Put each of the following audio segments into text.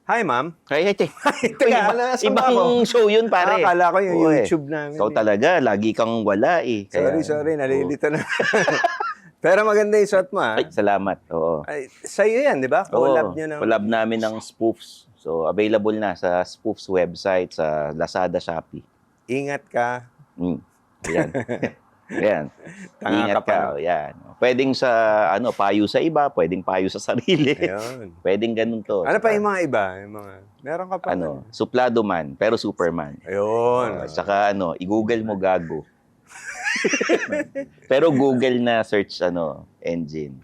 Hi, ma'am. Kaya, Teka, nasaan ba ibang ako? show yun, pare. Akala ko yung Oo, YouTube namin. Ikaw talaga, lagi kang wala eh. Sorry, nalilito na. Pero maganda yung shot mo, ha? Ay, salamat. Oo. Ay, sa'yo yan, di ba? Collab Oo, nyo ng... collab namin ng spoofs. So, available na sa spoofs website, sa Lazada, Shopee. Ingat ka. Yan. Yan. Tanga Ingat ka pa, ka. no? Yan. Pwedeng sa, payo sa iba, pwedeng payo sa sarili. Ayun. Pwedeng ganun to. Ano pa yung mga iba? Yung mga... Meron ka pa. Suplado man, pero Superman. Ayun. Saka i-google mo gago. Pero Google na search engine.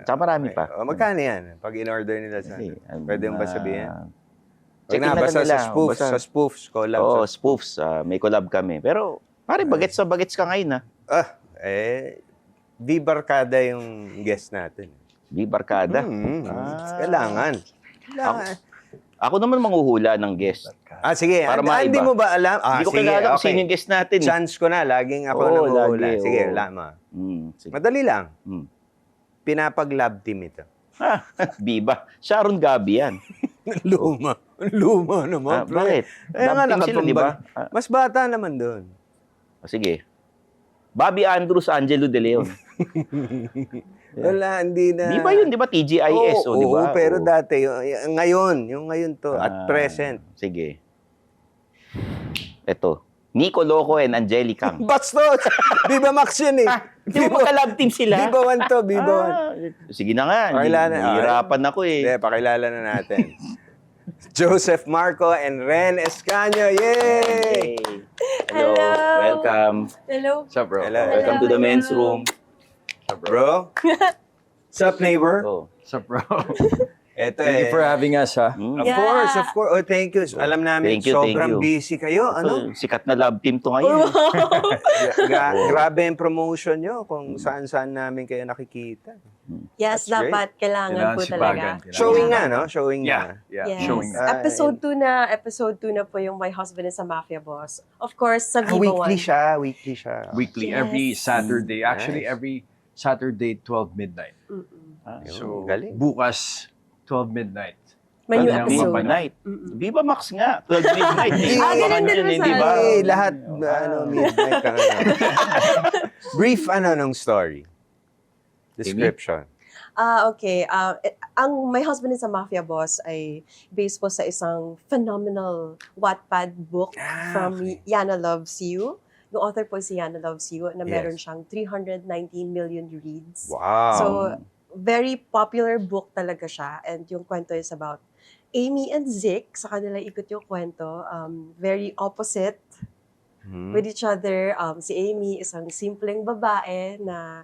Saka marami pa. Magkano yan? Pag in-order nila sa... Pwede mo ba sabihin? Check na, basta sa spoofs. Sa spoofs. Collab Oo, sa spoofs. May collab kami. Pero, pare, bagets sa bagets ka ngayon, ha? Di barkada yung guest natin. Di barkada? Kailangan. Ako naman manghuhula ng guest. Sige. Para maiba. Hindi mo ba alam? Hindi ko kilala kung sino yung guest natin. Chance ko na. Laging ako nanguhula. Lagi, Sige, lama. Sige. Madali lang. Pinapag-lab team ito. Biba. Sharon Gabi yan. Luma. Luma naman. Bakit? Lab team sila, di ba? Mas bata naman doon. Sige. Bobby Andrews, Angelo De Leon. Wala, hindi na. Di ba yun? Di ba? TGIS, di ba? Oo, pero dati, yung ngayon to, at present. Sige. Ito. Nico Loco and Angelica. Bastos! Viva Max yun eh. Di ba magka-love team sila? Viva One to, Viva One. Sige na nga. Hirapan ako eh. Hindi, pakilala na natin. Joseph Marco and Ren Escaño. Yay! Hello. Welcome. Hello. What's up, bro? Hello. Welcome to the men's room. Bro? What's up, neighbor? What's up, bro? Ito Thank you for having us, ha? Of course, of course. Oh, thank you. Alam namin, Thank you. sobrang busy kayo. Ano? Sikat na love team to ngayon. Grabe yung promotion nyo kung saan-saan namin kayo nakikita. Yes, That's great. dapat kailangan po talaga. Showing na, no? Showing na. Yes. Showing na. Episode 2 na po yung My Husband is a Mafia Boss. Of course, sa Viva Weekly One. siya, weekly siya. Weekly, Yes. every Saturday. Nice. Actually, every Saturday, 12 midnight. Yun, So, galing. bukas, 12 midnight. May new Kanyang episode. Midnight. Viva Max nga. 12 midnight. ganun din ba Hindi sa ba? Lahat, midnight ka na. Brief, ng story. Description. Okay. Ang My Husband is a Mafia Boss ay based po sa isang phenomenal Wattpad book from Yana Loves You. Yung author po si Yana Loves You na meron siyang 319 million reads. Wow. So, very popular book talaga siya. And yung kwento is about Amy and Zeke. Sa kanila ikot yung kwento. Very opposite with each other. Si Amy, isang simpleng babae na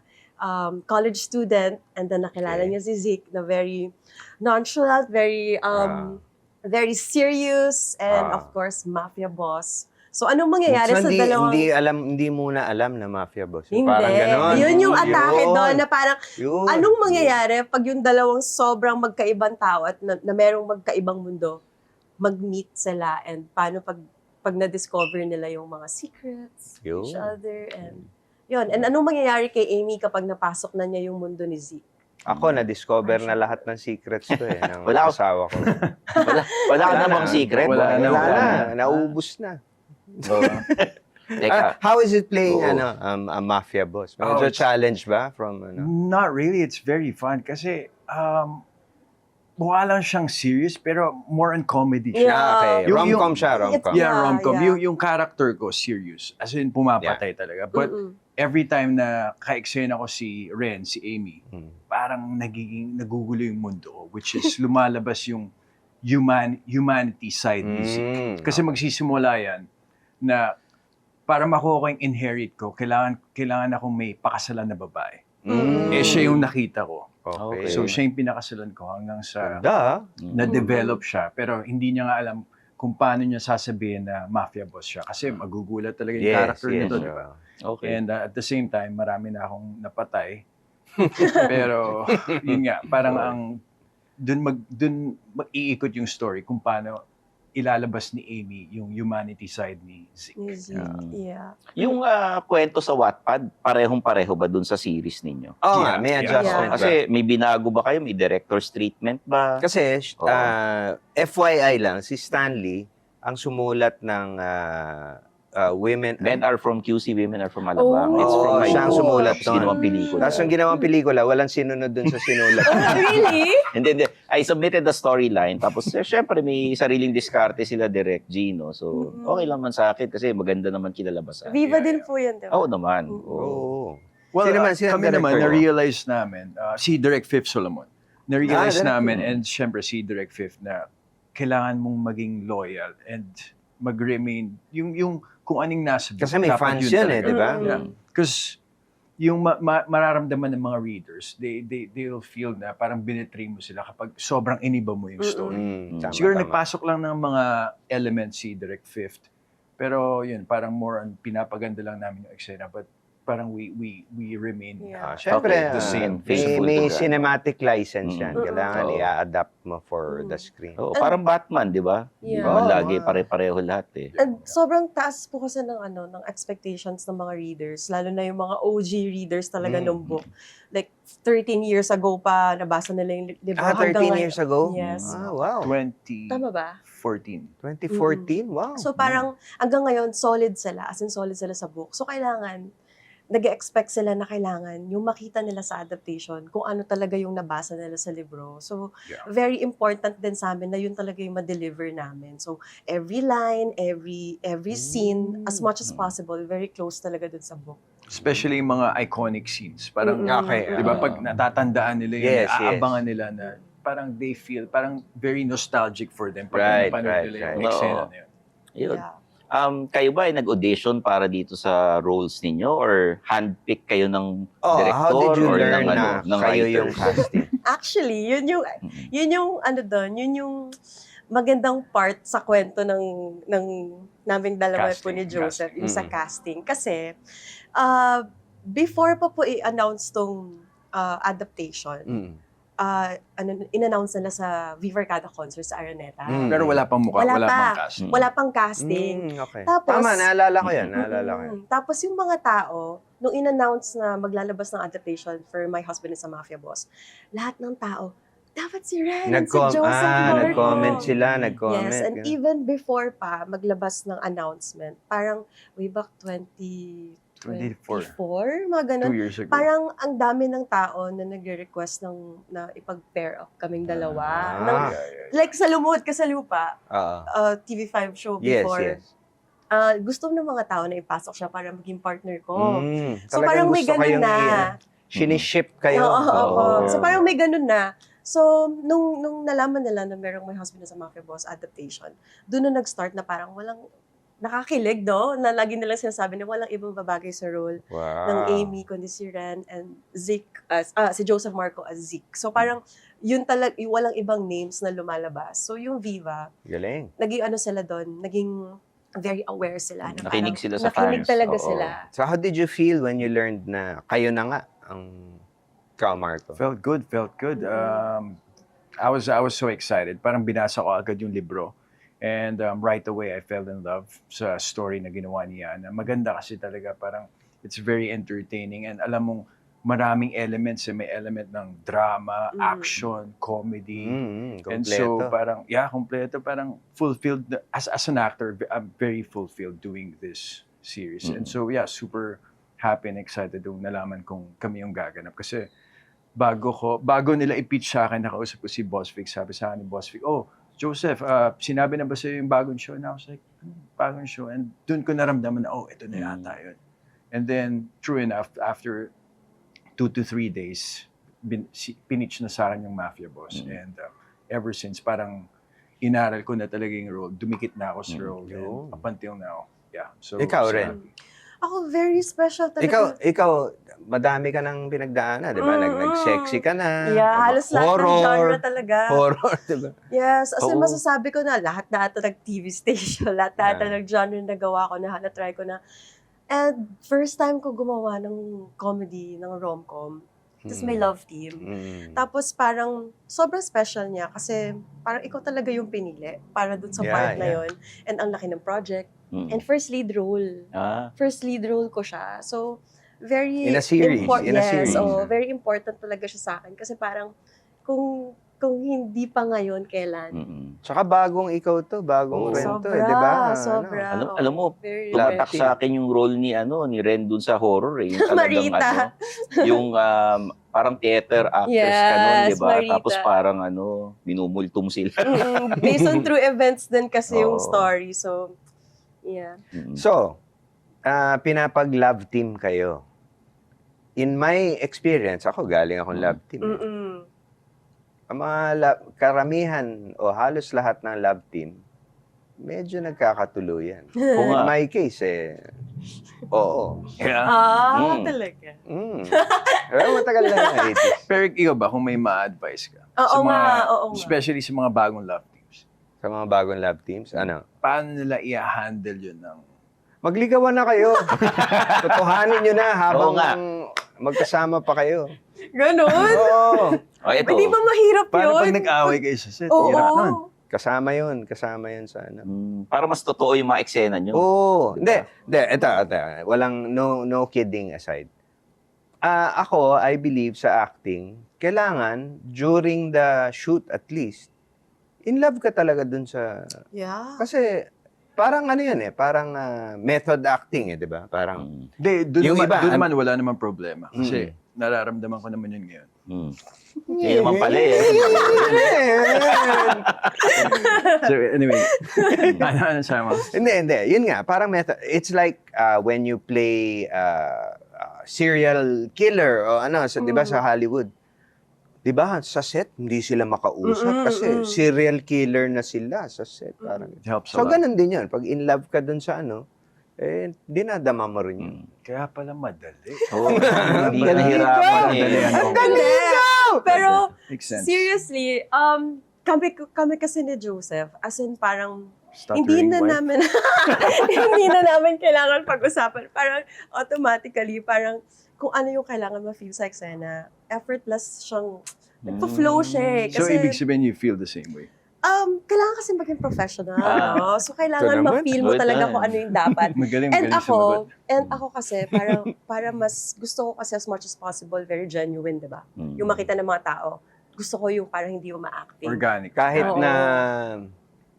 college student. And then nakilala niya si Zeke na very nonchalant, very serious, and of course, mafia boss. So, anong mangyayari sa dalawang... Hindi muna alam na mafia boss. Hindi. Parang ganon. Yun yung atake doon na parang, Yun. anong mangyayari pag yung dalawang sobrang magkaibang tao at na merong magkaibang mundo, mag-meet sila, and paano pag na-discover nila yung mga secrets, Yun. each other, and yun. And anong mangyayari kay Amy kapag napasok na niya yung mundo ni Zeke? Ako, na-discover na lahat ng secrets ko ng Wala ako. asawa ko. Wala ka namang secret. Wala na. Naubos na. Teka. How is it playing a mafia boss? Medyo it's- challenge ba from Not really. It's very fun kasi mukha lang siyang serious pero more on comedy siya. Yeah. Okay, Yung- rom-com siya, rom-com. Yeah, Yeah, rom-com. yeah. Yung character ko, serious. As in, pumapatay talaga. But every time na ka-eksena ko si Ren, si Amy, parang nagugulo yung mundo ko, which is lumalabas yung humanity side ni Zeke. Kasi magsisimula yan na para makuha ko yung inherit ko, kailangan akong may pakasalan na babae. Eh, siya yung nakita ko. Okay. So, siya yung pinakasalan ko hanggang sa Ganda. na-develop siya. Pero hindi niya nga alam kung paano niya sasabihin na mafia boss siya. Kasi magugulat talaga yung character nito, di ba? Okay. And at the same time, marami na akong napatay. Pero, yun nga, parang dun mag-iikot yung story kung paano ilalabas ni Amy yung humanity side ni Zeke. Music. Yeah. Yung kwento sa Wattpad, parehong-pareho ba dun sa series ninyo? Oo Yeah, nga, may yeah. adjustment ba? Kasi may binago ba kayo? May director's treatment ba? Kasi, Oo. FYI lang, si Stanley, ang sumulat ng Women... Men are from QC, women are from Alabang. Oh, It's from Oo, siya ang sumulat Tapos doon. ginawang pelikula. Tapos yung ginawang pelikula, walang sinunod dun sa sinulat. Really? Hindi. I submitted the storyline. Tapos, syempre, may sariling diskarte sila, Direct Gino. So, okay lang man sa akin kasi maganda naman kinalabasan. Viva din po yan, diba? Oo naman. Oo. Oo. Well, Sino kami naman, director? na-realize namin, si Direct Fifth Solomon, na-realize director. namin, and syempre si Direct Fifth, na kailangan mong maging loyal and mag-remain, yung kung anong nasa book, Kasi may dapat fans yun yan talaga. di ba? Mm. Because yung mararamdaman ng mga readers, they'll feel na parang binetray mo sila kapag sobrang iniba mo yung story. Tama, Siguro tama. nagpasok lang ng mga elements si Direct Fifth. Pero yun, parang more on pinapaganda lang namin yung eksena. But parang we remain Yeah. Syempre, Okay, the same. faithful may to God. cinematic license yan. Mm. Kailangan Oo. i-adapt mo for the screen. Oo, parang Batman, di ba? Di Yeah. ba Oo, lagi mga- pare-pareho lahat eh. And sobrrang taas po kasi ng expectations ng mga readers, lalo na yung mga OG readers talaga ng book. Like 13 years ago pa nabasa nila yung libro. 13 years ago? Yes. Ah, wow. 2014. Tama ba? 2014? Wow. So parang hanggang ngayon solid sila, as in solid sila sa book. So kailangan nag-expect sila na kailangan yung makita nila sa adaptation kung ano talaga yung nabasa nila sa libro. So, Yeah. very important din sa amin na yun talaga yung ma-deliver namin. So, every line, every scene, as much as possible, very close talaga dun sa book. Especially yung mga iconic scenes. Parang, Okay. di ba, pag natatandaan nila yun, Yes, yes. aabangan nila na parang they feel, parang very nostalgic for them pag Right, napanood right, nila right. yung eksena na yun. Yun. Yeah. Kayo ba ay nag-audition para dito sa roles ninyo or handpick kayo ng Oh, director how did you or learn ng, na ng kayo writer? yung casting? Actually, yun yung ano doon, yun yung magandang part sa kwento ng naming dalawa po ni Joseph, yung sa casting. Kasi, before pa po i-announce tong adaptation, in-announce nila sa Viva Arcada concert sa Araneta. Pero wala pang mukha, Wala wala pa. pang cast. Wala pang casting. Okay. Tapos- Tama, naalala ko yan. Naalala ko yan. Tapos yung mga tao, nung in-announce na maglalabas ng adaptation for My Husband is a Mafia Boss, lahat ng tao, dapat si Ren, si Joseph Marco. Nag-comment sila, nag-comment. Yes, and even before pa maglabas ng announcement, parang way back 2024, mga ganun. 2 years ago. Parang ang dami ng tao na nagre-request na ipag-pair up kaming dalawa. Ah. Like sa Lumuhod Ka sa Lupa, Oo. TV5 show Yes, before. yes. Gusto ng mga tao na ipasok siya para maging partner ko. So Talagang parang may gusto ganun kayong na. Siniship kayo. Oo, oo, oo. Oo. So parang may ganun na. So, nung nalaman nila na merong My Husband is a Mafia Boss adaptation, doon na nag-start na parang walang nakakilig, no? Na lagi nilang sinasabi na walang ibang babagay sa role ng Wow. Amy, kundi si Ren and Zeke, si Joseph Marco as Zeke. So parang yun talaga, walang ibang names na lumalabas. So yung Viva, Galing. naging ano sila doon, naging very aware sila. Na Nakinig parang sila sa nakinig fans. talaga Oo. sila. So how did you feel when you learned na kayo na nga ang ikaw, Marco? Felt good. I was so excited. Parang binasa ko agad yung libro. And right away, I fell in love sa story na ginawa niya. Na maganda kasi talaga, parang it's very entertaining. And alam mong maraming elements. May element ng drama, action, comedy. And so Kompleto. parang, kompleto. Parang fulfilled. As an actor, I'm very fulfilled doing this series. And so super happy and excited nung nalaman kong kami yung gaganap. Kasi bago nila i-pitch sa akin, nakausap ko si Boss Vic. Sabi sa akin ni Boss Vic, Joseph, sinabi na ba sa'yo yung bagong show? And I was like, bagong show? And dun ko naramdaman na, ito na yata yun. And then, true enough, after 2 to 3 days, pinitch na sa akin yung Mafia Boss. And ever since, parang inaral ko na talaga yung role. Dumikit na ako sa role. And up until now, So, Ikaw so rin. happy. Ako, very special talaga. Ikaw, madami ka nang pinagdaanan, di ba? Nag-sexy ka na. Yeah, halos lahat ng genre Horror. talaga. Horror, di ba? Yes, as in Oo. masasabi ko na lahat na ata nag-TV station, lahat na ata nag-genre na gawa ko na, na-try ko na. And first time ko gumawa ng comedy, ng rom-com, Tapos may love team. Tapos parang sobrang special niya kasi parang ikaw talaga yung pinili para dun sa part na yun. And ang laki ng project. And first lead role. First lead role ko siya. So, very In a series. In a series. very important talaga siya sa akin. Kasi parang kung hindi pa ngayon, kailan? Tsaka bagong ikaw to, bagong Ren to, Sobra, di ba? sobra. Alam mo, tumatak sa akin yung role ni Ren dun sa horror eh. Yung talagang Marita. yung parang theater actress ka nun, di ba? Marita. Tapos parang minumultum sila. Based on true events din kasi yung Oo. story. So, yeah. So, pinapag-love team kayo. In my experience, ako galing akong love team. Ang mga karamihan o halos lahat ng love team, medyo nagkakatuluyan. Oo nga. In my case, oo. Talaga. Pero matagal na yung 80s. Pero ikaw ba, kung may ma-advise ka? Oo nga. Especially sa mga bagong love teams. Sa mga bagong love teams, ano? Paano nila i-handle yun ng... Magligawan na kayo. Totohanin nyo na habang Oo nga. magkasama pa kayo. Ganon? Oo. Ito. Hindi ba mahirap Paano yun? pag nag-away kayo sa set? Oo. Hirap nun. Kasama yun sa ano. Para mas totoo yung mga eksena nyo. Oo. Hindi. Ito. Walang no kidding aside. Ako, I believe sa acting, kailangan, during the shoot at least, in love ka talaga dun sa... Yeah. Kasi, parang ano yun parang method acting di ba? Parang... Doon Yung iba, naman wala namang problema. Kasi nararamdaman ko naman yun ngayon. Hindi naman pala eh. So anyway, ano sama? Hindi. Yun nga, parang method. It's like when you play serial killer o di ba sa Hollywood. Di ba sa set, hindi sila makausap kasi serial killer na sila sa set. Parang. It helps a So, lot. ganun din yun. Pag in love ka dun sa dinadama mo rin yun. Kaya pala madali. Oo. Hindi ka nahirapan eh. Hindi. Pero, Makes sense. seriously, kami kasi ni Joseph, as in parang, Stuttering hindi na wife. namin, hindi na namin kailangan pag-usapan. Parang, automatically, parang, kung ano yung kailangan ma-feel sa eksena, effortless siyang, nagpa-flow siya eh. So Kasi, ibig sabihin you feel the same way? kailangan kasi maging professional. No? So, Ito kailangan naman. ma-feel mo Good talaga na. kung ano yung dapat. Magaling And sumagot. ako kasi, para mas, gusto ko kasi as much as possible, very genuine, di ba? Yung makita ng mga tao. Gusto ko yung parang hindi mo ma-acting. Organic. Kahit Oo. na,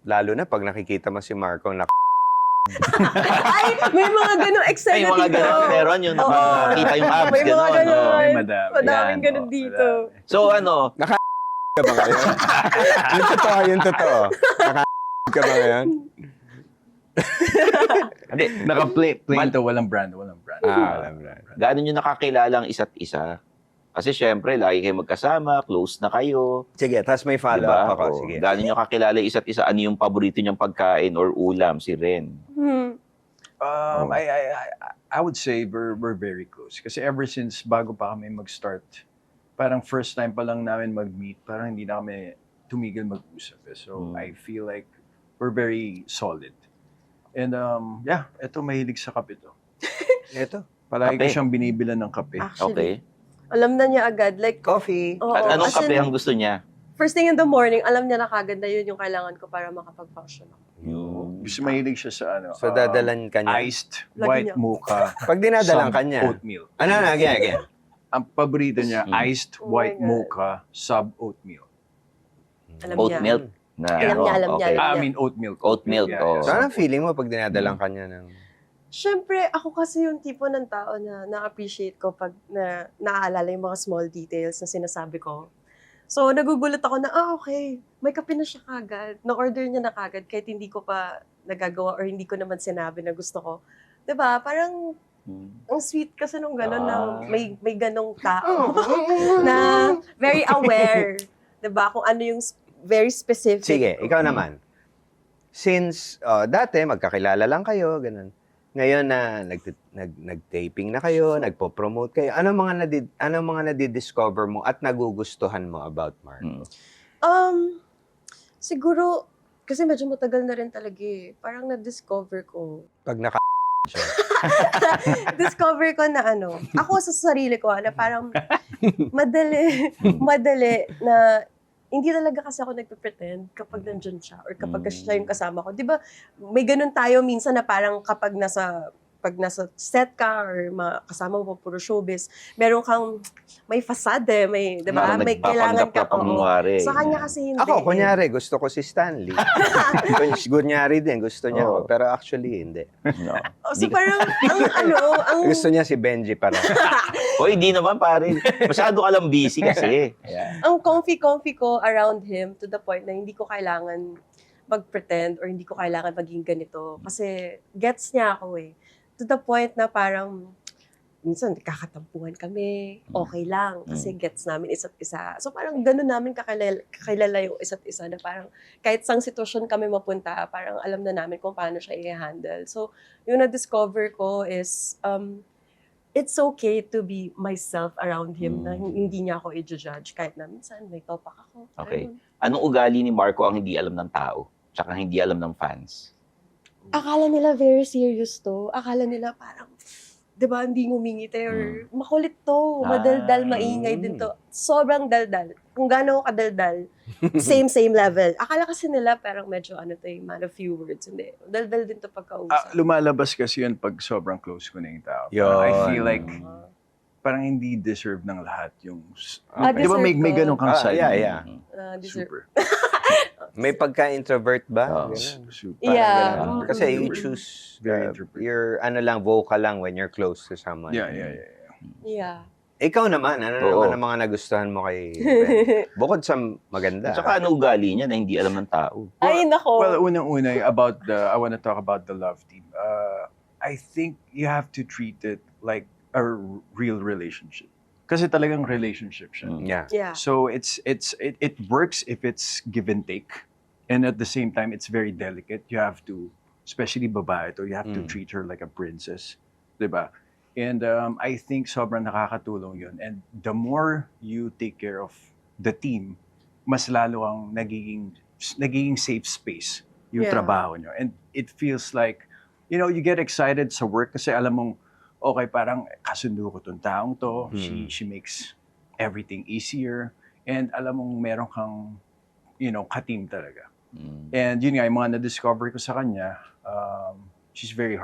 lalo na pag nakikita mo si Marco na Ay, may mga ganong eksena Ay, mga dito. ganun. Meron yung nakakita yung abs. May mga Gano'n. ganun. May madami. Madaming Yan. ganun dito. So ka ba ngayon? yung totoo. Ka ba ngayon? hindi, Naka-plain to, walang brand. Alam na. gaano nyo nakakilala ang isa't isa? Kasi syempre, lagi kayo magkasama, close na kayo. Sige, tapos may follow-up Diba? ako. O, Sige. gaano nyo kakilala yung isa't isa? Ano yung paborito niyang pagkain or ulam, si Ren? I would say we're very close. Kasi ever since bago pa kami mag-start, parang first time pa lang namin mag-meet, parang hindi na kami tumigil mag-usap. So I feel like we're very solid. And eto mahilig sa kape to. Ito. Palagi ko Kape? siyang binibilan ng kape. Actually, Okay. alam na niya agad. Like, Coffee. oo, At anong as in, kape ang gusto niya? First thing in the morning, alam niya na kagad na yun yung kailangan ko para makapag-function ako. Gusto mahilig siya sa So, dadalan ka niya. iced Lagi white niya. mocha. Pag dinadalan sub ka niya. oatmeal. Again. Ang paborito niya, iced Oh white my God. mocha sub oatmeal. Alam Oat niya. milk? Na, Alam niya, alam niya, okay. alam I mean oat milk. Oat milk, oh. So, anong feeling mo pag dinadalan ka niya ng... Siyempre, ako kasi yung tipo ng tao na na-appreciate ko pag naaalala yung mga small details na sinasabi ko. So, nagugulat ako na, okay, may kape na siya kagad. Na-order niya na kagad kahit hindi ko pa nagagawa or hindi ko naman sinabi na gusto ko. 'Di ba? Parang, ang sweet kasi nung gano'n na may ganong tao na very aware. 'Di ba? Kung ano yung very specific. Sige, ikaw naman. Since dati, magkakilala lang kayo, ganun. Ngayon na nag-taping na kayo, nagpo-promote kayo, ano mga nadidiscover mo at nagugustuhan mo about Marco? Siguro, kasi medyo matagal na rin talaga eh. Parang na-discover ko. Pag discover ko na ako sa sarili ko na parang madali na hindi talaga kasi ako nagpe-pretend kapag nandyan siya or kapag siya yung kasama ko. Di ba, may ganun tayo minsan na parang kapag nasa set ka or kasama mo puro showbiz, meron kang may facade, may, di ba? May kailangan ka pa. Sa kanya kasi hindi. Ako, kunyari, gusto ko si Stanley. Kunyari din, gusto niya ako. Pero actually, hindi. No. So parang, ang Gusto niya si Benji para. O, hindi naman, pare. Masyado ka lang busy kasi. ang comfy ko around him to the point na hindi ko kailangan mag-pretend or hindi ko kailangan maging ganito. Kasi gets niya ako eh. To the point na parang minsan kakatampuhan kami, okay lang, kasi gets namin isa't isa. So parang gano'n namin kakilala yung isa't isa na parang kahit sang sitwasyon kami mapunta, parang alam na namin kung paano siya i-handle. So yung na-discover ko is, it's okay to be myself around him na hindi niya ako i-judge kahit na minsan may topak ako. Okay. Ayun. Anong ugali ni Marco ang hindi alam ng tao? Tsaka hindi alam ng fans? Akala nila very serious to. Akala nila parang, di ba, hindi ngumingiti or makulit to, madaldal, maingay din to. Sobrang daldal. Kung gaano ako kadaldal, same level. Akala kasi nila parang medyo to yung man of few words. Hindi. Daldal din to pagkausap. Lumalabas kasi yun pag sobrang close ko na yung tao. Yun. I feel like parang hindi deserve ng lahat yung... Okay. Di ba may Deserve ganun kang side? Yeah. Deserve. Super. May pagka-introvert ba? Oh. Ganun. Super. Yeah. Ganun. Kasi you choose Very introvert. your vocal lang when you're close to someone. Yeah. Yeah. Ikaw naman, ano Oo. naman ang mga nagustuhan mo kay Ben? Bukod sa maganda. Tsaka ano ugali niya na hindi alam ng tao? Ay, nako. Well, unang-una, I want to talk about the love team. I think you have to treat it like a real relationship. Kasi talagang relationship siya. Yeah. Yeah. So it works if it's give and take, and at the same time it's very delicate. You have to, especially babae, to you have to treat her like a princess, diba? And I think sobrang nakakatulong yun. And the more you take care of the team, mas lalo ang nagiging safe space yung Yeah. trabaho nyo. And it feels like, you get excited sa work kasi alam mong, okay, parang kasundo ko tong taong to. She makes everything easier. And alam mong meron kang, ka-team talaga. And yun nga, yung mga na-discover ko sa kanya, she's very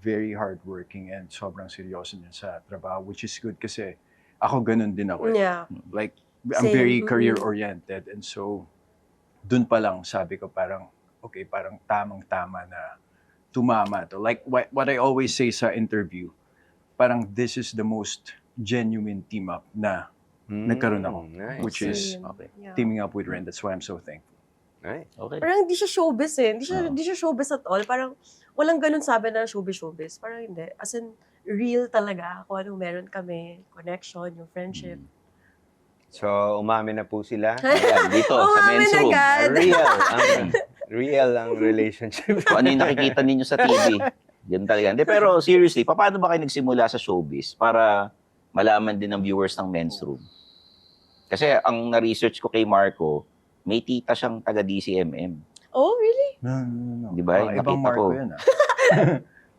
very hardworking and sobrang seryoso niya sa trabaho, which is good kasi ako ganun din ako. Yeah. Like, I'm Same. very career-oriented. And so, dun pa lang sabi ko parang, okay, parang tamang-tama na tumama to. Like what I always say sa interview, parang this is the most genuine team up na nagkaroon ako. Nice. Which is Okay. Yeah. teaming up with Ren. That's why I'm so thankful. Nice. Okay. Parang hindi siya showbiz eh. Hindi siya showbiz at all. Parang walang ganun sabi na showbiz. Parang hindi. As in, real talaga. Kung anong meron kami. Connection, yung friendship. So, umamin na po sila. Ayan, dito, sa Umamin men's room. agad. Real ang relationship. Kung ano yung nakikita ninyo sa TV. Yan talaga. Hindi, pero seriously, paano ba kayo nagsimula sa showbiz para malaman din ng viewers ng men's room? Kasi ang na-research ko kay Marco, may tita siyang taga-DCMM. Oh, really? No. Di ba? Ibang Nakita Marco ko. yun.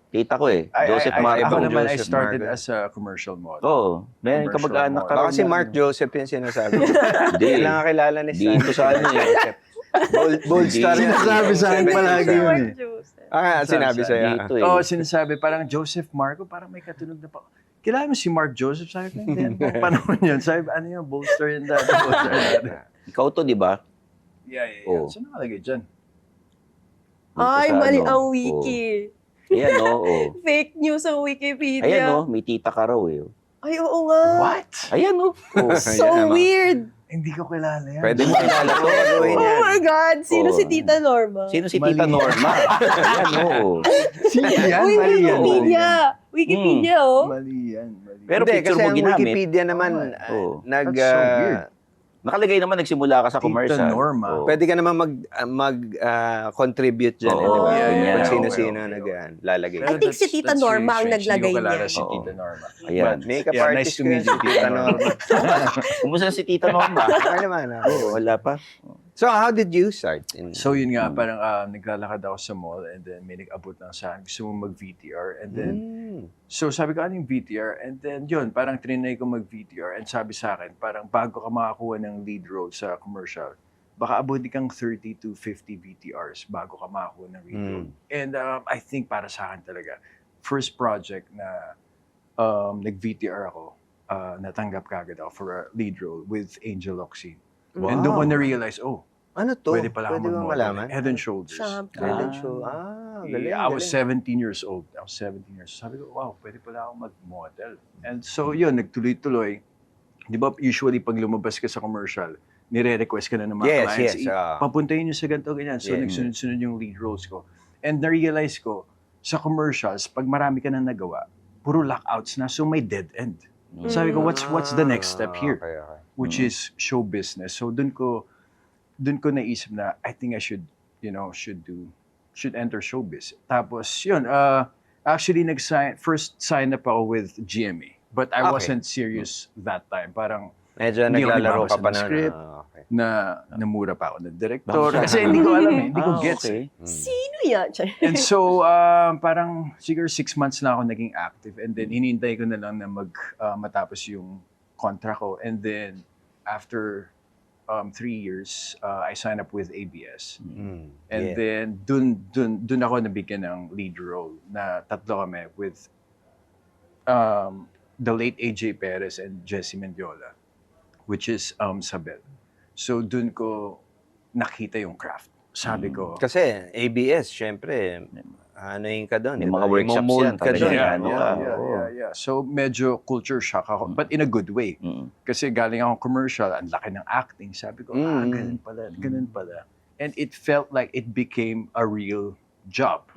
Tita ko eh. Joseph Marco. Ako Ibang naman, I Joseph started Marco. as a commercial model. Oo. May Commercial kamag-anak ka Baka rin si na- Mark Joseph yung sinasabi. Hindi. Kailangan kilala ni Stan. Dito sa ano eh. Bold Hindi. star. yan. Sinasabi sa akin palagi yun eh. Joseph. Sinabi sa'yo. Dito eh. Oo, sinasabi, parang Joseph Marco, parang may katunog na pa. Kilala mo si Mark Joseph? Sabi ko, hindi. Anong panahon yun? Sabi, ano yun? Bolster yun dati. Bolster dati. Ikaw to, di ba? Yeah. Oo. Saan nakalagay dyan? Dito Ay, sa mali ano. ang wiki. Ayan o. Oh. Fake news ang Wikipedia. Ayan o, may tita ka raw eh. Ay, oo nga. What? Ayan o. Oh. So Ayan, weird. Hindi ko kilala yan. Pwede mo kilala to. Gawin Oh yan. my God. Sino Oo. si Tita Norma? Sino si Mali. Tita Norma? Ayan o. Sino yan? Uy, Mali yan. Wikipedia. Wikipedia, oh. Mali yan. Pero Hindi, picture kasi mo ang ginamit. Wikipedia naman, Oo. nag... That's so weird. Nakalagay naman, nagsimula ka sa Tita commercial. Norma. Oo. Pwede ka naman mag-contribute dyan. Oo, di ba? yeah. Kung sino-sino Okay. lalagay. I think si Tita That's Norma ang really strange. naglagay Hindi ko kilala niya. si Oo. Tita Norma. Ayan. But, Makeup yeah, artist nice to ko meet yun, you, si Tita Norma. Kumusta si Tita Norma? Okay naman. Oo, wala pa. So, how did you start? So yun nga, parang naglalakad ako sa mall and then may nag-abot lang sa akin, gusto mo mag-VTR. And then, so sabi ko, ano yung VTR? And then yun, parang trinay ko mag-VTR and sabi sa akin, parang bago ka makakuha ng lead role sa commercial, baka abutin kang 30 to 50 VTRs bago ka makakuha ng lead role. And I think para sa akin talaga, first project na nag-VTR ako, natanggap kagad ako for a lead role with Angel Locsin. Wow. And doon ko na-realize, ano to? pwede pala ako Pwede bang mag-model. malaman? Head and Shoulders. Champion. Head and Shoulders. Galing, I was galing. 17 years old. Sabi ko, wow, pwede pala ako mag-model. And so yun, nagtuloy-tuloy. Di ba usually pag lumabas ka sa commercial, nire-request ka na ng mga clients, papuntahin nyo sa ganito, ganyan. So nagsunod-sunod yung lead roles ko. And na-realize ko, sa commercials, pag marami ka na nagawa, puro lockouts na, so may dead end. Sabi ko, what's the next step here? Okay. Which is show business. So dun ko naisip na I think I should enter showbiz. Tapos yun, actually first sign up ako with GMA. But I wasn't serious that time. Parang Medyo hindi ako naglalaro nagbabasa ka pa ng na. script. Okay. na namura pa ako ng director. Kasi hindi ko alam hindi ko gets. Okay. Sino yan? And so, parang siguro 6 months na ako naging active and then hinihintay ko na lang na matapos yung contract ko. And then, after 3 years, I signed up with ABS. And then, dun ako nabigyan ng lead role na tatlo kami with the late AJ Perez and Jessie Mendiola, which is Sabel. So, dun ko nakita yung craft. Sabi ko, Kasi ABS, syempre, ano yung ka doon? May mga workshops Imo-mold yan, ka talaga doon. yan. Yeah. So, medyo culture shock ako, but in a good way. Kasi galing akong commercial, ang laki ng acting. Sabi ko, ganun pala. And it felt like it became a real job.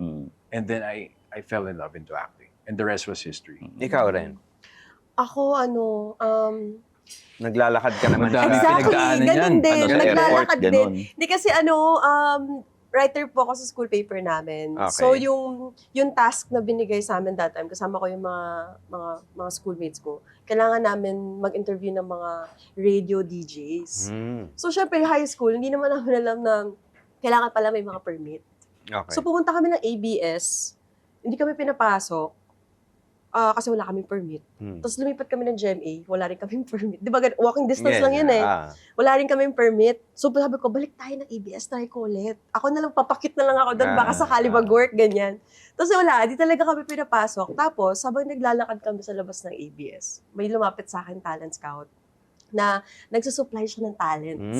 And then I fell in love into acting. And the rest was history. Ikaw rin. Ako, Naglalakad ka naman. Madami. exactly, pinagdaanan ganun yan. din. Ano, sa Naglalakad airport, din. ganun. Hindi kasi writer po ako sa school paper namin. Okay. So yung task na binigay sa amin that time, kasama ko yung mga schoolmates ko, kailangan namin mag-interview ng mga radio DJs. So syempre high school, hindi naman namin alam na kailangan pala may mga permit. Okay. So pumunta kami ng ABS, hindi kami pinapasok kasi wala kaming permit. Tapos lumipat kami ng GMA, wala rin kaming permit. Di ba, walking distance lang yun eh. Wala rin kaming permit. So sabi ko, balik tayo ng ABS, try ko ulit. Ako na lang, papakit na lang ako doon, baka sakali mag-work, ganyan. Tapos wala, di talaga kami pinapasok. Tapos, habang naglalakad kami sa labas ng ABS, may lumapit sa akin talent scout na nagsusupply siya ng talents.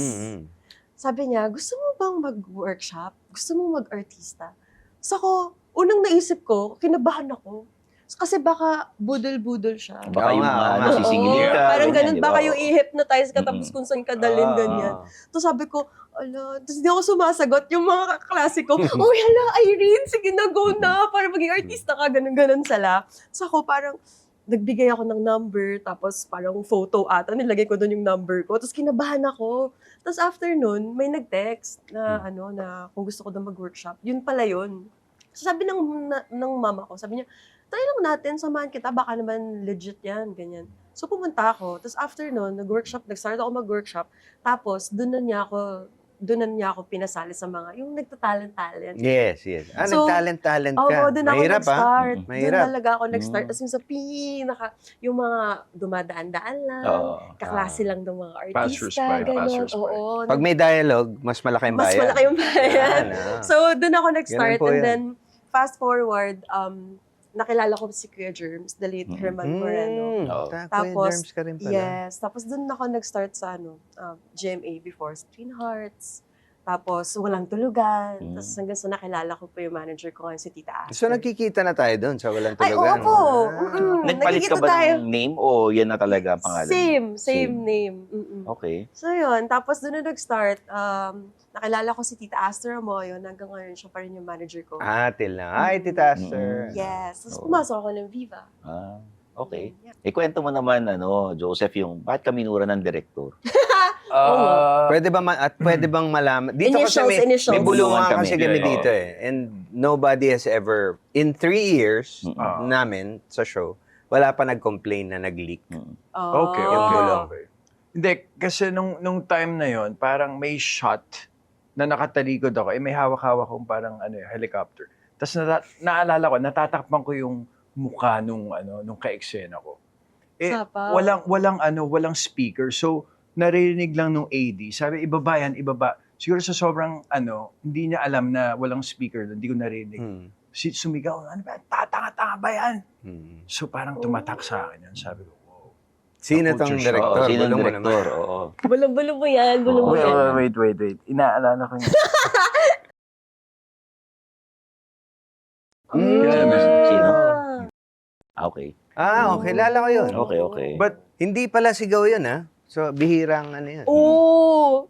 Sabi niya, gusto mo bang mag-workshop? Gusto mo mag-artista? So ako, unang naisip ko, kinabahan ako. Kasi baka budol-budol siya. Baka yung Oo, sisingilin ka. Parang ganun, ganyan, di ba? baka yung i-hypnotize ka tapos kung saan ka dalhin, ganyan. Tapos sabi ko, tapos hindi ako sumasagot. Yung mga kaklase ko, oh, hala, Irene, sige na, go na, para maging artista ka, ganun sala. So ako parang, nagbigay ako ng number, tapos parang photo ata, nilagay ko doon yung number ko, tapos kinabahan ako. Tapos after nun, may nag-text na, na kung gusto ko daw mag-workshop, yun pala yun. So sabi ng mama ko, sabi niya, try lang natin, samahan kita, baka naman legit yan, ganyan. So pumunta ako, tapos after nun, nag-start ako mag-workshop, tapos doon na niya ako pinasali sa mga, yung nagtatalent-talent. Yes. So, Nagtalent-talent ka. Oo, doon ako Mahirap, nag-start. Mahirap. Doon talaga ako nag-start. As in sa yung mga dumadaan-daan lang, kaklase lang ng mga artista, gano'n. Oo. Pag may dialogue, mas malaki yung Mas bayan. malaki yung bayan. So, doon ako nag-start. Ganun po And yan. then, fast forward, nakilala ko si Kuya Germs, the late Herman Moreno. Tapos, germs ka rin pala. Yes. Tapos doon ako nag-start sa GMA before, Twin Hearts. Tapos walang tulugan. Tapos hanggang sa nakilala ko pa yung manager ko ngayon, si Tita Aster. So, nagkikita na tayo doon sa Walang Ay, Tulugan. oo po. Nagpalit ka Nakikita ba tayo. ng name o yan na talaga ang pangalan? Same name. Okay. So yun, tapos doon na nag-start. Nakilala ko si Tita Aster Amoyo, hanggang ngayon siya pa rin yung manager ko. Till na. Ay, Tita Aster. Yes. Tapos pumasok ako ng Viva. Okay. Ikwento mo naman, Joseph, yung bakit ka minura ng director? Pwede bang malaman? Dito kasi Initials. may bulungan Kami. kasi kami Oo. dito eh. And nobody has ever, in 3 years namin sa show, wala pa nag-complain na nag-leak. Oh. Okay. Yung bulong. Hindi, kasi nung time na yon parang may shot na nakatalikod ako, may hawak-hawak akong parang helicopter. Tapos naalala ko, natatakpan ko yung mukha nung ka-eksena ko. Sapaw. Walang speaker. So, narinig lang nung AD. Sabi, ibaba yan, ibaba. Siguro sa sobrang, hindi niya alam na walang speaker doon. Hindi ko narinig. Sumigaw, ano ba, tatanga-tanga ba yan? So, parang tumatak sa akin yan. Sabi ko, wow. Sino tong Culture shock. director? Sino ang Bulong mo director? naman. Oo. Bulo-bulo mo yan, bulo mo Oo. yan. Wait. Inaalala ko yun. Sino? Ah. Okay. Kilala ko yun. Okay. But, Hindi pala sigaw yun, ha? So, bihirang ano yun. Oo.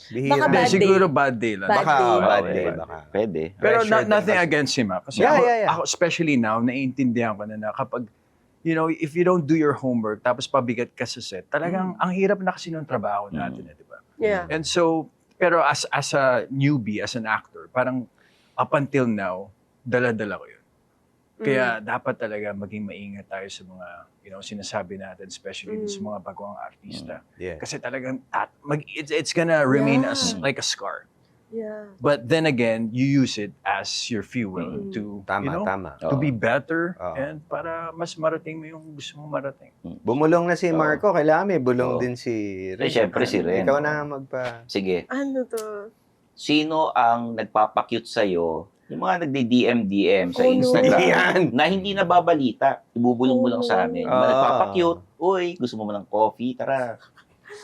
Bihirang. Baka bad day. siguro bad day lang. Bad Baka, day. bad Okay. day, baka. Pwede. Pero Pressured nothing din kasi. against him, Kasi Yeah, ako, yeah. ako, especially now, naiintindihan ko na kapag, if you don't do your homework, tapos pabigat ka sa set, talagang ang hirap na kasi ng trabaho natin, di ba? Yeah. And so, pero as a newbie, as an actor, parang up until now, dala-dala ko yun. Kaya dapat talaga maging maingat tayo sa mga, sinasabi natin, especially sa mga bagong artista. Yeah. Kasi talagang, it's gonna remain as Yeah. like a scar. Yeah. But then again, you use it as your fuel to, Tama. to be better Oo. and para mas marating mo yung gusto mong marating. Bumulong na si Marco, kailangan may bulong Oo. din si Ren. Siyempre si Ren. Ikaw na magpa... Sige. Ano to? Sino ang nagpapakute sa'yo? Yung mga nagdi-DM sa Oh, no. Instagram Yan. na hindi nababalita. Ibubulong mo lang sa amin. Oh. Nagpapakute. Uy, gusto mo ng coffee? Tara.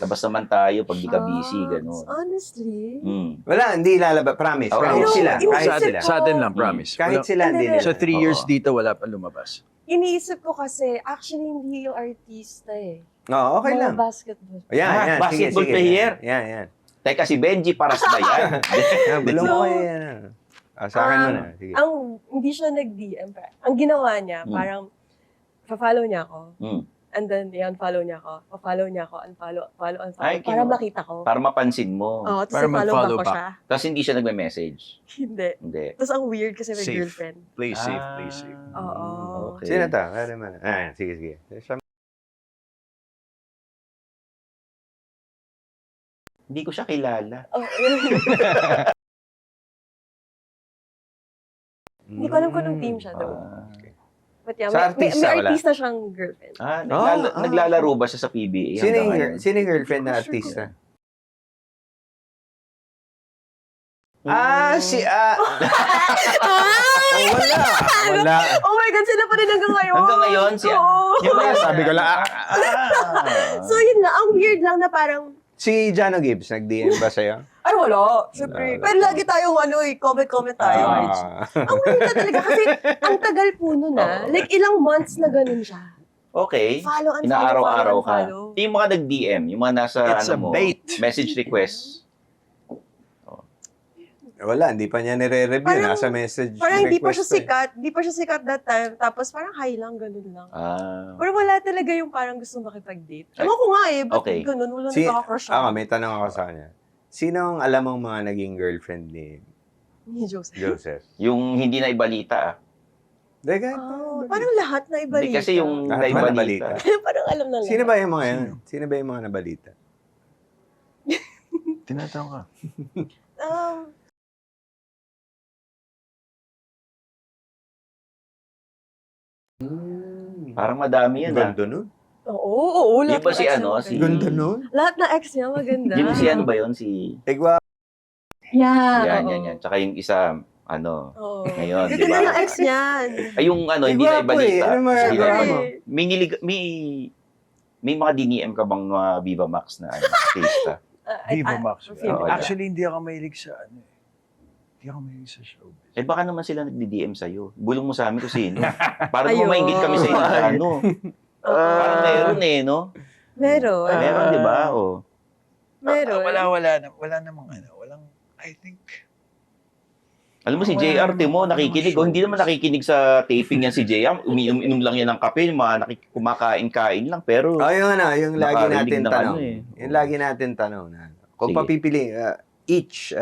Labas naman tayo pag di ka busy. Ganun. Honestly? Wala, hindi lalabas. Promise. Oo. Kahit Pero, sila. iniisip Kahit sila. ko- Sa atin lang, promise. Kahit Wala- sila, hindi Hindi, nila. Sa 3 years Oo. dito, wala pa lumabas. Iniisip ko kasi, actually, hindi yung artista eh. Oo, okay Mga lang. basketball. Yan. basketball Sige. player. Yan. Teka, si Benji Paras ba yan? Bulong So, ko kayo yan. Sa akin muna. Sige. Hindi siya nag-DM. Ang ginawa niya, parang, pa-follow niya ako. And then, i-unfollow niya ako. Pa-follow niya ako. Unfollow. Ay, Para makita ko. Para mapansin mo. Oo, tapos Para i-follow mag-follow back ko back. siya. Tapos hindi siya nagme-message. Hindi. Hindi. Tapos ang weird kasi may Safe. girlfriend. Play safe, Ah. play safe. Oo. Okay. Sino ta? Kaya man. Sige. Hindi ko siya kilala. Oh, Hindi ko alam kung anong team siya though. But yeah, Sa may artista, wala? artista siyang girlfriend. Naglalaro ba siya sa PBA? hanggang ngayon? Sino yung girlfriend na artista? Wala. Oh my God, sila pa rin hanggang ngayon. Hanggang ngayon, Yung mga sabi ko lang, So yun lang, ang weird lang na parang, si Jano Gibbs, nag-DM ba sa'yo? ay wala, syempre. Pero lagi tayong comment tayo. Ang weird na talaga kasi ang tagal po nun like ilang months na ganun siya. Okay. Follow and Inaaraw-araw follow ka. and follow. Yung mga nag-DM, yung mga nasa It's a bait. message request. Wala, hindi pa niya nire-review. Parang- Nasa message Parang hindi pa siya request sikat. Hindi pa siya sikat that time. Tapos parang high lang, ganun lang. Pero Ah. wala talaga yung parang gusto makipag-date. Ay, Ewan ko nga eh, ba't okay. ganun? Wala Si- nagkaka-crush May tanong ako sa kanya. Sino ang alam mong mga naging girlfriend ni Ni Joseph. Joseph? Yung hindi na ibalita. Dega, Parang lahat na ibalita. Hindi kasi yung Lahat ba naibalita. parang alam na lahat. Sino ba yung mga yan? Sino ba yung mga nabalita? Tinatanong ka. Parang madami yan. Ganda nun. Oo. Yung Lahat ba ng si ex niya ano, maganda. si- Ganda nun. Lahat na ex niya maganda. Yung si ano ba yun? Si... Igwa. Yeah. Yan. Tsaka yung isa, Oo. ngayon, di Ganda ba? ng ex niyan. Ay, yung hindi na Igwapo ibalita. Ano mga Hindi na gawa Siyempre. mo? May mga DNM ka bang mga Viva Max na artista? Viva Max. feeling ko. Actually, hindi ako mahilig sa Hindi ako mahilig sa showbiz. Eh baka naman sila nagdi-DM sa'yo. Bulong mo sa amin kung sino. Para Ayun. maingit kami sa inyo. Ano? Parang meron no? Meron. Meron, di ba? O. Meron. Wala namang walang, I think, Alam mo si Wala JR, naman Timo, ako nakikinig. showbiz. Hindi naman nakikinig sa taping yan si JR. Umiinom lang yan ng kape. Yung mga kumakain-kain lang. Pero, Yung lagi Nakarinig natin ng tanong. ano eh. Yung lagi natin tanong na. Kung Sige. papipili, each,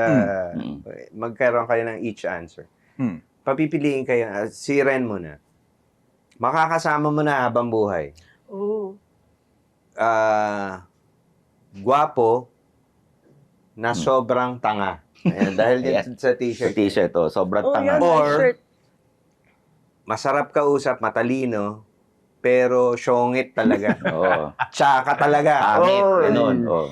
magkaroon kayo ng each answer. Papipiliin kayo, si Ren muna. Makakasama mo na habang buhay. Oo. Guwapo na sobrang tanga. Ayan, dahil Ayan. sa Sa t-shirt. t-shirt, sobrang Oh, tanga. yan, Or- my shirt. Masarap kausap, matalino, pero syongit talaga. Oo. Tsaka talaga. Pangit, Oh, ganun. Oh.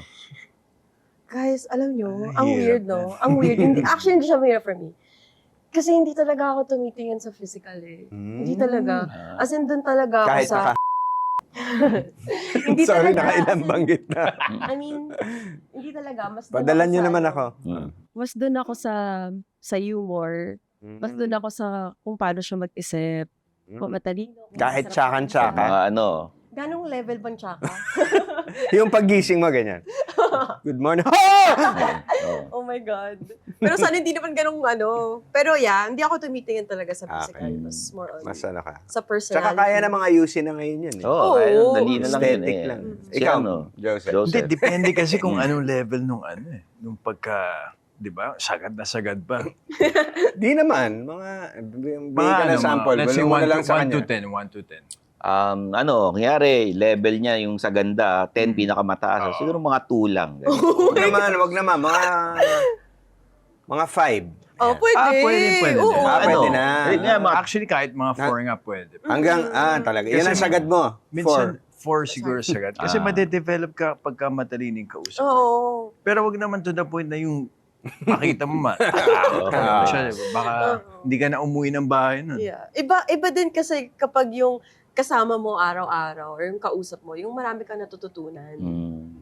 Guys, alam nyo, Ang ang hirap weird, no? Ang weird. Actually, hindi siya mahirap for me. Kasi hindi talaga ako tumitingin sa physical eh. Hindi talaga. Ah. As in, dun talaga ako Kahit sa... naka... hindi Sorry, talaga, nakailang as in, banggit na. I mean, hindi talaga. Mas dun Padalan ako nyo sa naman ano, ako. Mm. Mas doon ako sa humor. Mas doon ako sa kung paano siya mag-isip. Kung matalino. kung Kahit masarap tsakan-tsaka. kausap. Mga ano, Ganong level bang tsaka? Yung paggising mo, ganyan. Good morning. oh. Oh my God. Pero sana hindi naman ganong ano. Pero yeah, hindi ako tumitingin talaga sa physical. Okay. Mas more on Mas ano ka. sa personality. Tsaka kaya na mga ayusin na ngayon yun. Eh. Oo, Oo. kaya dali na lang yun Aesthetic eh. lang. Si Ikaw, ano, Joseph. Joseph. Hindi, depende kasi kung anong level nung ano eh. Nung pagka, di ba, sagad na sagad ba? Di naman. Mga, bigay ka ng sample. let's say Bulong mo 1 na lang sa to kanya. 10, 1 to 10. Kunyari, level niya yung sa ganda, 10 pinakamataas. Siguro mga 2 lang. ganun. Wag naman. Mga 5. Oh, pwede. Pwede. Oo. Pwede na. Hindi nga, mga Actually, kahit mga 4 nga pwede. Hanggang, talaga. Yan ang Kasi sagad mo. Minsan, 4 siguro sagad. Kasi Ah. madedevelop ka pagka matalining kausap. Oo. Pero wag naman to the point na yung makita mo siya, baka hindi ka na umuwi ng bahay nun. Yeah. Iba din kasi kapag yung kasama mo araw-araw or yung kausap mo, yung marami kang natututunan. Mm.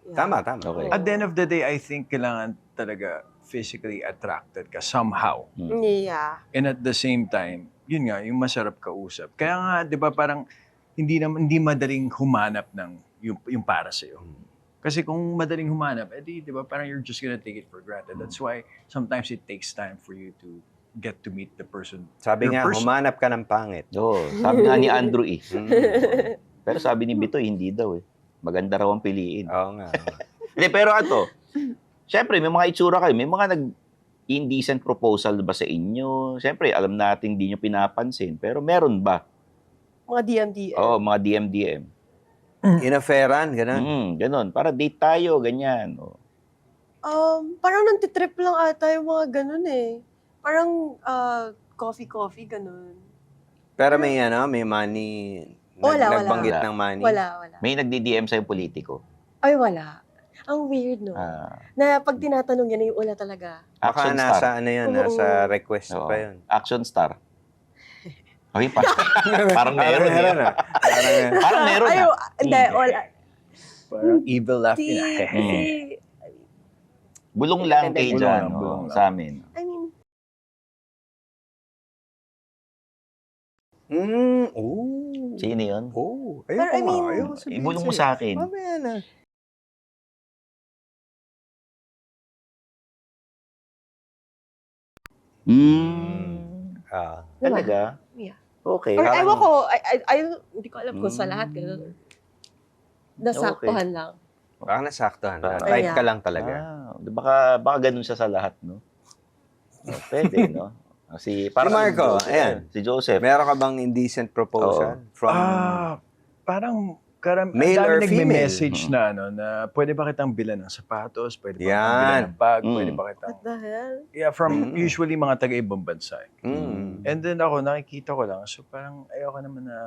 Yeah. Tama. Okay. At the end of the day, I think kailangan talaga physically attracted ka somehow. Yeah. And at the same time, yun nga, yung masarap kausap. Kaya nga, di ba, parang hindi madaling humanap ng yung para sa'yo. Kasi kung madaling humanap, di ba, parang you're just gonna take it for granted. That's why sometimes it takes time for you to get to meet the person. Sabi your nga, person. humanap ka ng pangit. Oo, sabi nga ni Andrew eh. Mm. Pero sabi ni Bitoy, hindi daw eh. Maganda raw ang piliin. Oo nga. Hindi, pero syempre, may mga itsura kayo. May mga indecent proposal ba sa inyo? Syempre, alam natin hindi nyo pinapansin. Pero meron ba? Mga DMD. Oo, mga DM-DM. Inaferan, gano'n. Ganon. Para date tayo, ganyan. Oh. Parang nantitrip lang ata yung mga ganun eh. Parang coffee, ganun. Pero may money. Wala. Nagbanggit ng money. Wala. May nagdi-DM sa'yo politiko. Ay, wala. Ang weird, no? Na pag tinatanong yan, yung wala talaga. Baka Action nasa star. nasa request Oo. pa yun. Action star. Okay pa. Parang meron eh. Meron. Parang meron Ay, ah. hindi, wala. Parang evil laugh. Di, Bulong lang Hindi, kay bulong Jan. lang, bulong lang. Sa amin. I mean, Sino yun? Ayun Pero I mean, Ibulong mo sa akin. Mamaya na. Talaga? Yeah. Okay. or parang- ewan ko, hindi ko alam kung sa lahat, ganun. Nasaktuhan lang. Baka nasaktuhan. Ah. Type ka Ayan. lang talaga. Baka ganun siya sa lahat, no? Pwede, no? Si Marco, Joseph. ayan. Si Joseph. Meron ka bang indecent proposal? From Parang Male or nagme-message na na pwede ba kitang bilan ng sapatos, pwede ba kitang Yan. bilan ng bag, Mm. pwede ba kitang... What the hell? Yeah, from usually mga taga-ibang bansa. And then ako, nakikita ko lang. So parang ayoko naman na...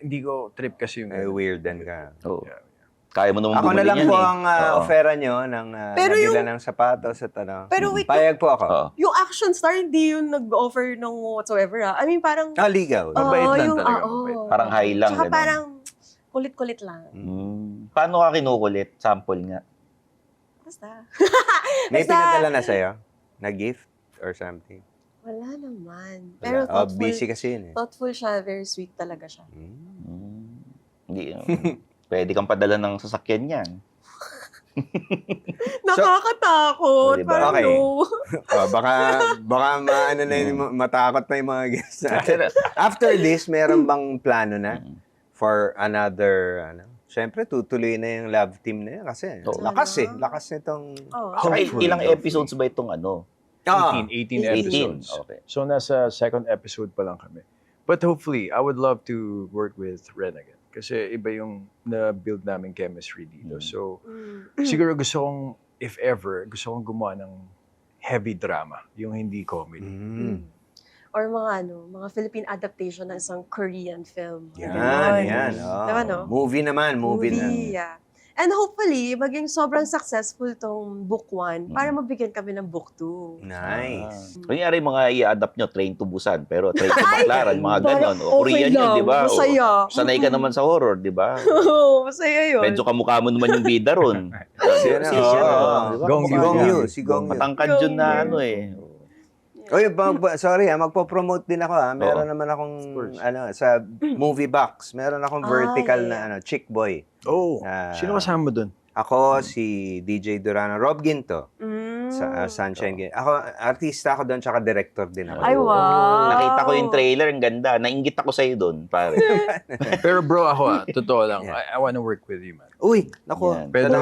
Hindi ko trip kasi yung... weird din ka. Oo. Yeah. Kaya mo naman Ako na bumili lang yan, po eh. ang Oo. ofera nyo ng Pero nabila ng sapatos at ano. Pero wait, Payag po ako. Oo. yung action star, hindi yung nag-offer ng whatsoever, ah. I mean, parang... Ligaw. Mabait Oo, lang yung- talaga, oo. mabait. Parang high lang. Tsaka ganun. parang kulit-kulit lang. Paano ka kinukulit? Sample nga. Basta. May Basta- pinadala na sa'yo? Na gift or something? Wala naman. Wala. Pero thoughtful, busy kasi yun eh. thoughtful siya, very sweet talaga siya. Hindi. Pwede kang padala ng sasakyan yan. Nakakatakot. diba? Parang Okay. no. Baka maano na yun, matakot na yung mga guests natin. After this, meron bang plano na for another, Siyempre, tutuloy na yung love team na yun kasi Oo. lakas eh. Lakas nitong... Oh. Saka Hopefully, ilang hopefully. episodes ba itong ano? 18 episodes. Okay. So nasa second episode pa lang kami. But hopefully, I would love to work with Ren again. Kasi iba yung na-build namin chemistry dito. So, siguro gusto kong if ever, gusto kong gumawa ng heavy drama, yung hindi comedy. Or mga Philippine adaptation ng isang Korean film. Yan. Diba, no? Movie naman. Yeah. And hopefully, maging sobrang successful tong book 1 para mabigyan kami ng book 2. Nice. Kunyari mga i-adapt nyo, Train to Busan, pero Train to Baclaran, mga ganon. O, Okay Korean yun, lang, di ba? O, masaya. sanay ka naman sa horror, di ba? Masaya yun. Medyo kamukha mo naman yung bida ron. Si Gong Yoo. Si Gong Yoo. Matangkad yun na Gong Yoo. ano eh. Oy, sorry magpo-promote din ako Meron naman akong sa movie box. Meron akong vertical na chick boy. Sino kasama mo dun? Ako si DJ Durano, Rob Ginto sa Sunshine Game. Ako artista ako doon tsaka director din ako. Ay, wow. Nakita ko yung trailer, ang ganda. Nainggit ako sa'yo doon, pare. Pero bro, ako totoo lang. I wanna work with you, man. Uy, nako. Yan. Pedro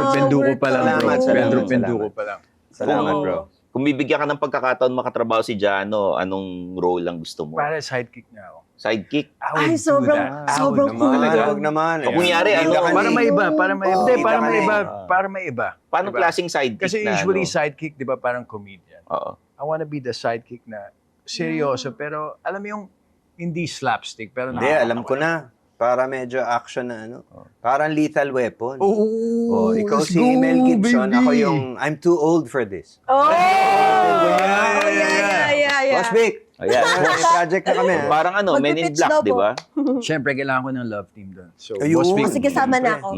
Penduko pa lang, bro. Salamat. Pedro Penduko pa lang. Salamat, bro. Kung bibigyan ka ng pagkakataon makatrabaho si Jano, anong role lang gusto mo? Para sidekick na ako. Sidekick? Ay, sobrang cool. Huwag naman. O kunyari, Para may iba, Hindi, para may iba. Paano Diba? klaseng sidekick Kasi na usually ano? sidekick, di ba, parang comedian. Oo. I wanna be the sidekick na seryoso, pero alam mo yung hindi slapstick, pero Hindi, alam ko na. Para medyo action na Parang Lethal Weapon. Ikaw let's si go, Mel Gibson. baby. Ako yung I'm too old for this. Yeah. Boss Vic, Ayan. may project na kami. Parang ano, Men in Magpipitch Black, daw di ba? Siyempre, kailangan ko ng love team doon. So, Ayun. Boss Vic, Sige, sama na ako.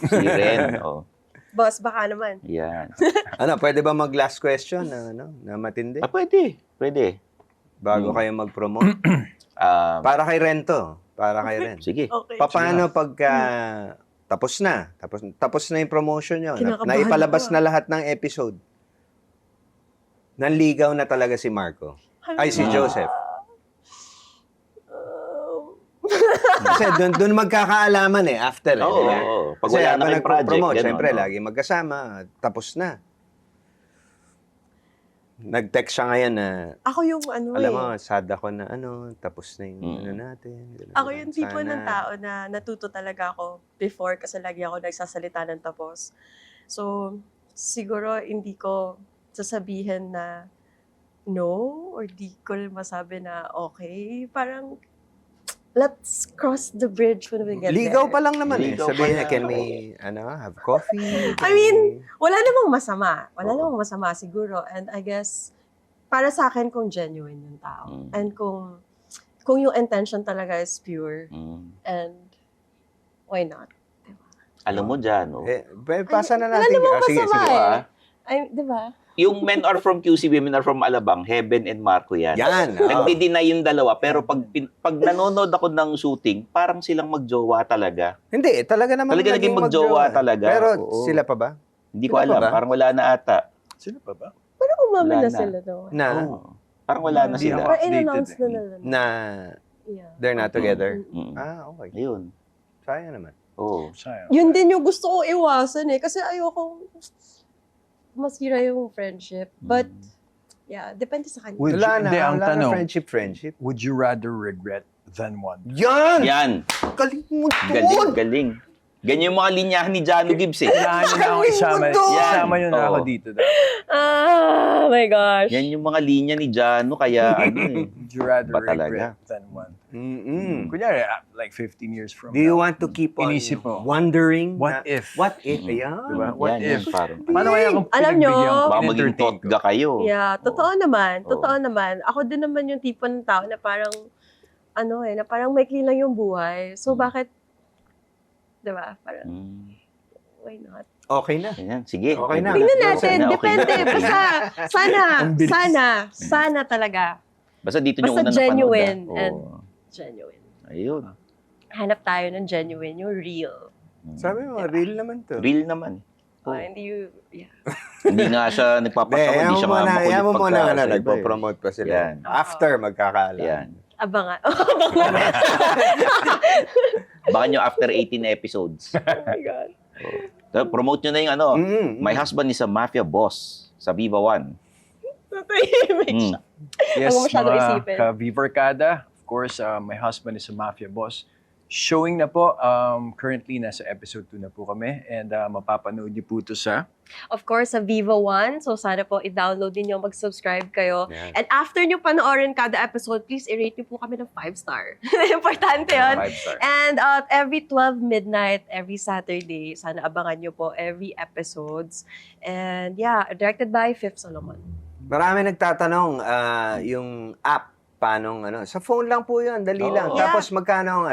Si Ren, oh. Boss, baka naman. Yan. Pwede ba mag last question na matindi? Pwede. Bago kayo mag-promote? Para kay Rento. Para kay Ren. Sige. Okay. Paano pagka tapos na yung promotion nyo, Kinakabahan naipalabas ako, na lahat ng episode. Nanligaw na talaga si Marco. Ay, si Joseph. Kasi doon magkakaalaman after. Oo. Di ba? Pag Kasi wala na habang kayong project, nagpo-promote, ganun, syempre, no? lagi magkasama, tapos na. Nag-text siya ngayon na, Ako yung alam mo, sad ako na tapos na yung natin. Ganun, Ako yung tipo sana. ng tao na natuto talaga ako before kasi lagi ako nagsasalita ng tapos. So, siguro hindi ko sasabihin na no or di ko rin masabi na okay. Parang, let's cross the bridge when we get Ligaw there. pa lang naman Ligaw Sabihin pa niya, lang. can we, have coffee? I mean, wala namang masama. Wala namang masama siguro. And I guess, para sa akin kung genuine yung tao. And kung yung intention talaga is pure. And why not? Alam mo dyan, no? Pasa na Wala natin. namang Sige, masama sige. eh. Ay, di ba? Yung Men Are From QC, Women Are From Alabang, Heaven and Marco yan. Yan. Nagdi-deny yung dalawa, pero pag nanonood ako ng shooting, parang silang magjowa talaga. Hindi, talaga naman. Talaga naging magjowa talaga. Pero Oo. sila pa ba? Hindi ko Sila pa alam, ba? parang wala na ata. sino pa ba? Parang umamin Wala na na. sila doon. Na, Oo. Parang wala na Hindi sila. ako Or updated in-announce eh. na nila. na Yeah. they're not together. Mm. Okay. Ayun. Sayang naman. Oo. Sayang. Yun din yung gusto ko iwasan eh. Kasi ayoko masira yung friendship. But, yeah, depende sa kanya. Wala na. Hindi, ang Wala na tanong, friendship. would you rather regret than want? Yan! Yan. Galing mo Galing, galing. Ganyan yung mga linyahan ni Jano Gibbs eh. Kailangan nyo na ako isama. Galing mo doon! Isama nyo na ako Oo. dito. dapat. Ah, my gosh. Yan yung mga linya ni Jano, kaya ano eh. Would you rather Ba talaga? regret than want? Mm-mm. Kunyari, like 15 years from Do you now. want to keep on Inisip mo. wondering? What na- if? What if? Mm. Ayan. Diba? What Yan, if? yan, parang. Paano kaya kung Alam nyo, pinagbigyan ko, Baka maging in-entertain ko? totga kayo. Yeah, totoo naman. Oo. Totoo naman. Ako din naman yung tipo ng tao na parang, na parang maikli lang yung buhay. So, bakit, di ba? Parang, why not? Okay na. Yan, sige. Okay na. Tingnan Okay natin. na, okay Depende. na. Basta, sana talaga. Basta dito nyo Basta una genuine napanood. and Oo. genuine. Ayun. Hanap tayo ng genuine, yung real. Sabi mo, real naman to. Real naman. Oh, hindi you, yeah. Hindi nga siya nagpapatawa, hindi siya makulit Ayan mo muna pagka- na, sa iba eh. nagpo-promote pa sila. Yan. After magkakaalam. Yan. Abangan. Baka nyo after 18 episodes. Oh my God. So, promote nyo na yung ano. My Mm. husband is a mafia boss sa Viva One. Natahimik siya. Yes, Huwag mo masyadong mga isipin. ka-Viverkada, of course, my husband is a mafia boss. Showing na po. Currently, nasa episode 2 na po kami. And mapapanood niyo po ito sa... Of course, sa Viva One. So, sana po i-download din nyo, mag-subscribe kayo. Yan. And after nyo panoorin kada episode, please i-rate nyo po kami ng 5-star. Importante yun. 5-star. And every 12 midnight, every Saturday, sana abangan nyo po every episodes. And yeah, directed by Fifth Solomon. Marami nagtatanong, yung app, paano, sa phone lang po yun, dali Oo. lang. Yeah. Tapos magkano,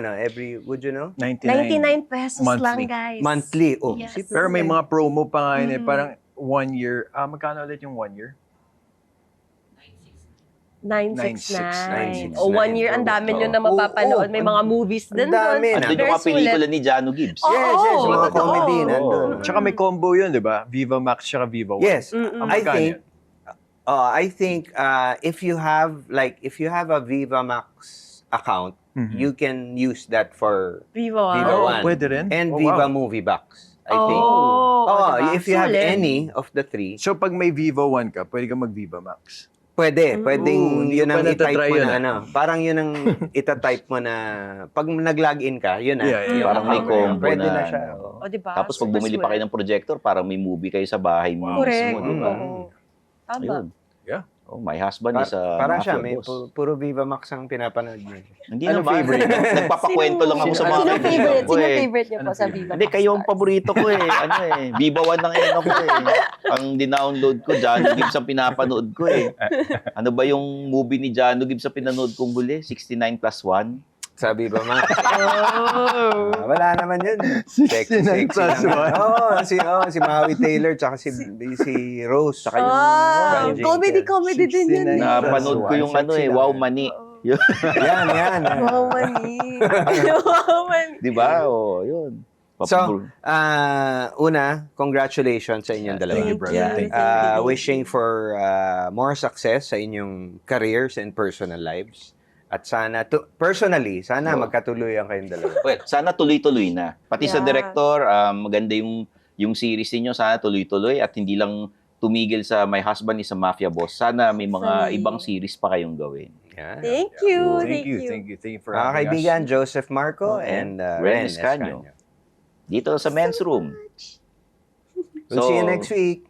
would you know? 99 pesos Monthly. lang, guys. Monthly. Oh, Yes. sip- Pero may mga promo pa nga yun eh. Mm. Parang 1 year. Magkano ulit yung 1 year? 969. 969. O 1 year, ang dami nyo na mapapanood. May mga movies din Ang dami doon. na. Andun yung mga Very pelikula sulit. ni Jano Gibbs. Oh, Yes, yes, Oo, mga totoo. comedy nandun. Tsaka may combo yun, di ba? Viva Max tsaka Viva One. Yes. Mm-mm. I think if you have a Viva Max account, Mhm. you can use that for Viva One. Viva One. Pwede rin? and Oh, Viva wow. Movie Box, I think. diba? If you have Sulit. any of the three, So pag may Viva One ka, pwede ka mag Viva Max. pwedeng Ooh, hindi yun ko pa ang i-type natatry mo yun, na Parang yun ang ita-type mo na pag nag-login ka, yun na. Yeah, yeah. Yung Parang may account mo yun. combo Pwede na na, siya. ano. O, diba? Tapos pag Super bumili pa sulit. kayo ng projector, parang may movie kayo sa bahay mo Correct. mismo, di ba? Oo. Tama. Ayun. Yeah. Oh, my husband is a Parang siya, mafia may boss. puro Viva Max ang pinapanood niya. Hindi Anong naman. favorite? Nagpapakwento lang ako sa mga Sino kaibigan favorite? ko Sino eh. favorite niyo po Ano sa favorite? Viva Hindi, Max kayo ang Stars? paborito ko eh. Viva One ang ano ko eh. Ang dinownload ko, Jano Gibbs ang pinapanood ko eh. Ano ba yung movie ni Jano Gibbs sa pinanood kong huli? 69 plus 1? Sa Viva Max. Oh. Wala naman yun. 69 plus lang. 1. Si Maui Taylor, tsaka si Rose. Tsaka yung Sanjay Comedy din yun. 69 eh. napanood ko yung ano eh, Wow Mani. Yan. Wow, mani. Wow, mani. Di ba? O, yun. So, una, congratulations sa inyong dalawa. Thank you, brother. Yeah. Thank you. Thank you. Wishing for more success sa inyong careers and personal lives. At sana, personally, sana magkatuluyan kayong dalawa. Well, sana tuloy-tuloy na. Pati sa Yeah. director, maganda yung series niyo, sana tuloy-tuloy at hindi lang tumigil sa My Husband is a Mafia Boss. Sana may mga Sorry. ibang series pa kayong gawin. Yan. Thank you. Thank you for Mga having kaibigan, us. Joseph Marco and Ren Ren Escanio. Escanio. Dito sa Men's Room. We'll see you next week.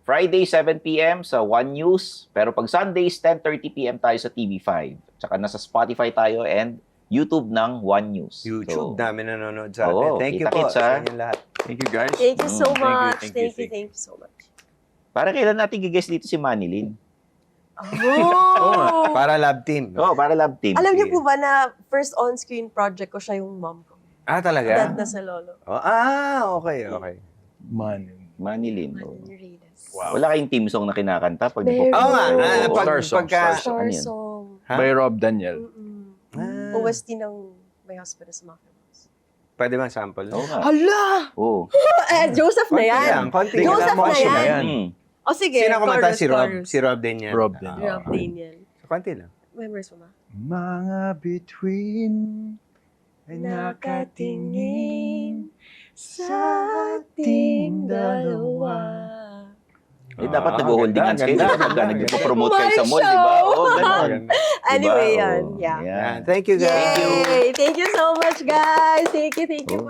Friday, 7 p.m. sa One News. Pero pag Sundays, 10:30 p.m. tayo sa TV5. Tsaka nasa Spotify tayo and YouTube ng One News. YouTube, So, dami nanonood sa atin. Oo, Thank you kita-kits, po sa ha? inyong lahat. Thank you, guys. Thank you so Thank you, much. thank you, Thank you, thank thank you so much. para kailan natin gigess dito si Manilyn? Oh! Para love team. Oh, para love team. Alam niyo Sige. po ba na first on-screen project ko siya yung mom ko? Talaga? Dad na sa lolo. Okay. Man. Manilyn. Oh. Reyes. Wow. Wala kayong team song na kinakanta pag Meron. Oo nga. Oo. Pag, Star song, pagka... star Star Ano yun? song. Ha? By Rob Daniel. Mm-mm. OST ng My Husband is a Mafia Boss. Pwede ba sample? Oo nga. Hala! Oo. Joseph na yan. Konti Joseph lang. na yan. Mm. O sige. Sino kumanta? chorus, Si Rob. chorus. Si Rob din yan. Rob Daniel. Rob Daniel. Konti lang. Members mo ba? Mga bituin ay Nakatingin sa ating dalawa. Eh, dapat nag-holding hands kayo. ganda, Pagka ganda. nagpo-promote kayo sa My mall, di ba? show! Oo, ganun. Anyway, Diba? yan. Oo. Yeah. Yan. Thank you, guys. Yay! Thank you so much, guys. Thank you Oh. po.